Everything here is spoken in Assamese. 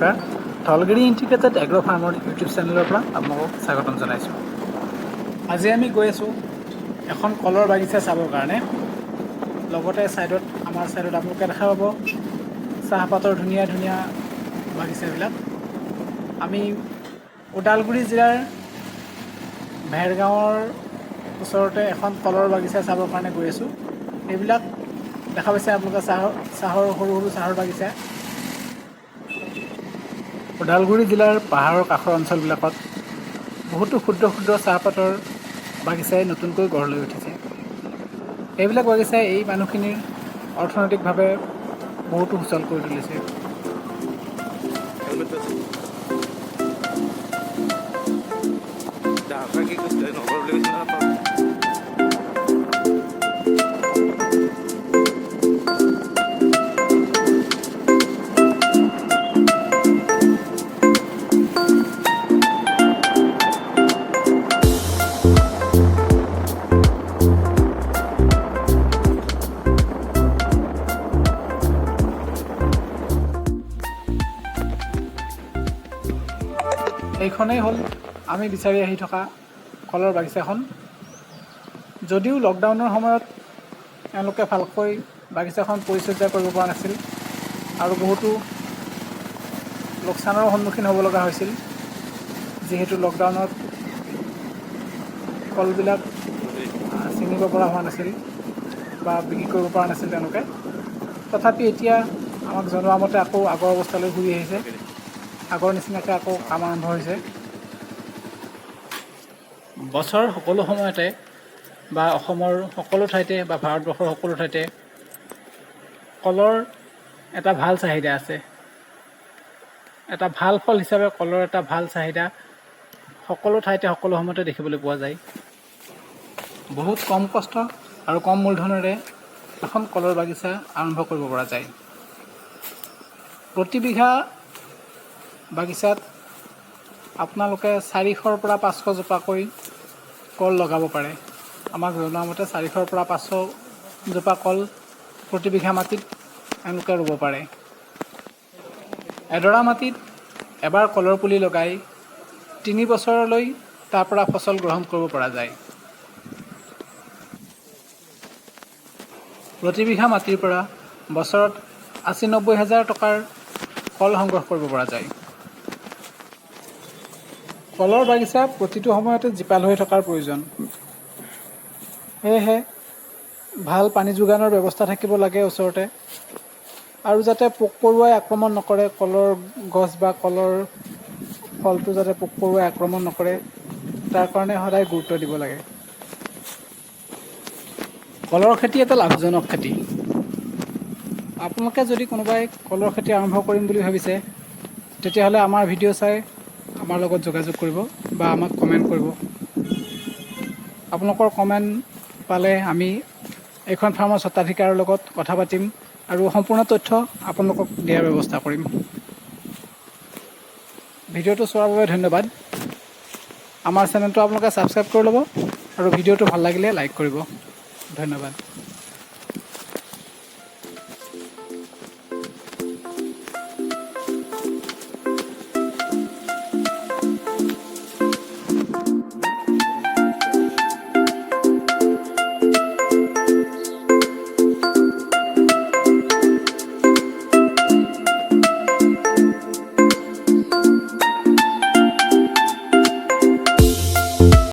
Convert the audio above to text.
নমস্কাৰ ধলগিৰি ইণ্টিগ্ৰেটেড এগ্ৰ ফাৰ্মৰ ইউটিউব চেনেলৰ পৰা আপোনালোকক স্বাগতম জনাইছোঁ। আজি আমি গৈ আছোঁ এখন কলৰ বাগিচা চাবৰ কাৰণে। লগতে আমাৰ ছাইডত আপোনালোকে দেখা পাব চাহপাতৰ ধুনীয়া ধুনীয়া বাগিচাবিলাক। আমি ওদালগুৰি জিলাৰ ভেৰগাঁৱৰ ওচৰতে এখন কলৰ বাগিচা চাবৰ কাৰণে গৈ আছোঁ। এইবিলাক দেখা পাইছে আপোনালোকে চাহৰ সৰু সৰু চাহৰ বাগিচা। ওদালগুৰি জিলাৰ পাহাৰৰ কাষৰ অঞ্চলবিলাকত বহুতো ক্ষুদ্ৰ ক্ষুদ্ৰ চাহপাতৰ বাগিচাই নতুনকৈ গঢ় লৈ উঠিছে। এইবিলাক বাগিচাই এই মানুহখিনিৰ অৰ্থনৈতিকভাৱে বহুতো সুচল কৰি তুলিছে। এইখনেই হ'ল আমি বিচাৰি আহি থকা কলৰ বাগিচাখন। যদিও লকডাউনৰ সময়ত এওঁলোকে ভালকৈ বাগিচাখন পৰিচৰ্যা কৰিব পৰা নাছিল আৰু বহুতো লোকচানৰ সন্মুখীন হ'ব লগা হৈছিল, যিহেতু লকডাউনত কলবিলাক ছিঙিব পৰা হোৱা নাছিল বা বিক্ৰী কৰিব পৰা নাছিল তেওঁলোকে। তথাপি এতিয়া আমাক জনোৱা মতে আকৌ আগৰ অৱস্থালৈ ঘূৰি আহিছে, আগৰ নিচিনাকৈ আকৌ কাম আৰম্ভ হৈছে। বছৰৰ সকলো সময়তে বা অসমৰ সকলো ঠাইতে বা ভাৰতবৰ্ষৰ সকলো ঠাইতে কলৰ এটা ভাল চাহিদা আছে। এটা ভাল ফল হিচাপে কলৰ এটা ভাল চাহিদা সকলো ঠাইতে সকলো সময়তে দেখিবলৈ পোৱা যায়। বহুত কম কষ্ট আৰু কম মূলধনেৰে এখন কলৰ বাগিচা আৰম্ভ কৰিব পৰা যায়। প্ৰতি বিঘা বাগিচাত আপোনালোকে 400ৰ পৰা 500 জোপাকৈ কল লগাব পাৰে। আমাক জনোৱা মতে 400ৰ পৰা 500 জোপা কল প্ৰতি বিঘা মাটিত এওঁলোকে ৰুব পাৰে। এডৰা মাটিত এবাৰ কলৰ পুলি লগাই 3 বছৰলৈ তাৰ পৰা ফচল গ্ৰহণ কৰিব পৰা যায়। প্ৰতি বিঘা মাটিৰ পৰা বছৰত 80-90 হাজাৰ টকাৰ কল সংগ্ৰহ কৰিব পৰা যায়। কলৰ বাগিচা প্ৰতিটো সময়তে জীপাল হৈ থকাৰ প্ৰয়োজন। সেয়েহে ভাল পানী যোগানৰ ব্যৱস্থা থাকিব লাগে ওচৰতে, আৰু যাতে পোক পৰুৱাই আক্ৰমণ নকৰে, কলৰ গছ বা কলৰ ফলটো যাতে পোক পৰুৱাই আক্ৰমণ নকৰে, তাৰ কাৰণে সদায় গুৰুত্ব দিব লাগে। কলৰ খেতি এটা লাভজনক খেতি। আপোনালোকে যদি কোনোবাই কলৰ খেতি আৰম্ভ কৰিম বুলি ভাবিছে, তেতিয়াহ'লে আমাৰ ভিডিঅ' চাই আমাৰ লগত যোগাযোগ কৰিব বা আমাক কমেণ্ট কৰিব। আপোনালোকৰ কমেণ্ট পালে আমি এইখন ফাৰ্মৰ স্বত্বাধিকাৰৰ লগত কথা পাতিম আৰু সম্পূৰ্ণ তথ্য আপোনালোকক দিয়াৰ ব্যৱস্থা কৰিম। ভিডিঅ'টো চোৱাৰ বাবে ধন্যবাদ। আমাৰ চেনেলটো আপোনালোকে ছাবস্ক্ৰাইব কৰি ল'ব আৰু ভিডিঅ'টো ভাল লাগিলে লাইক কৰিব। ধন্যবাদ।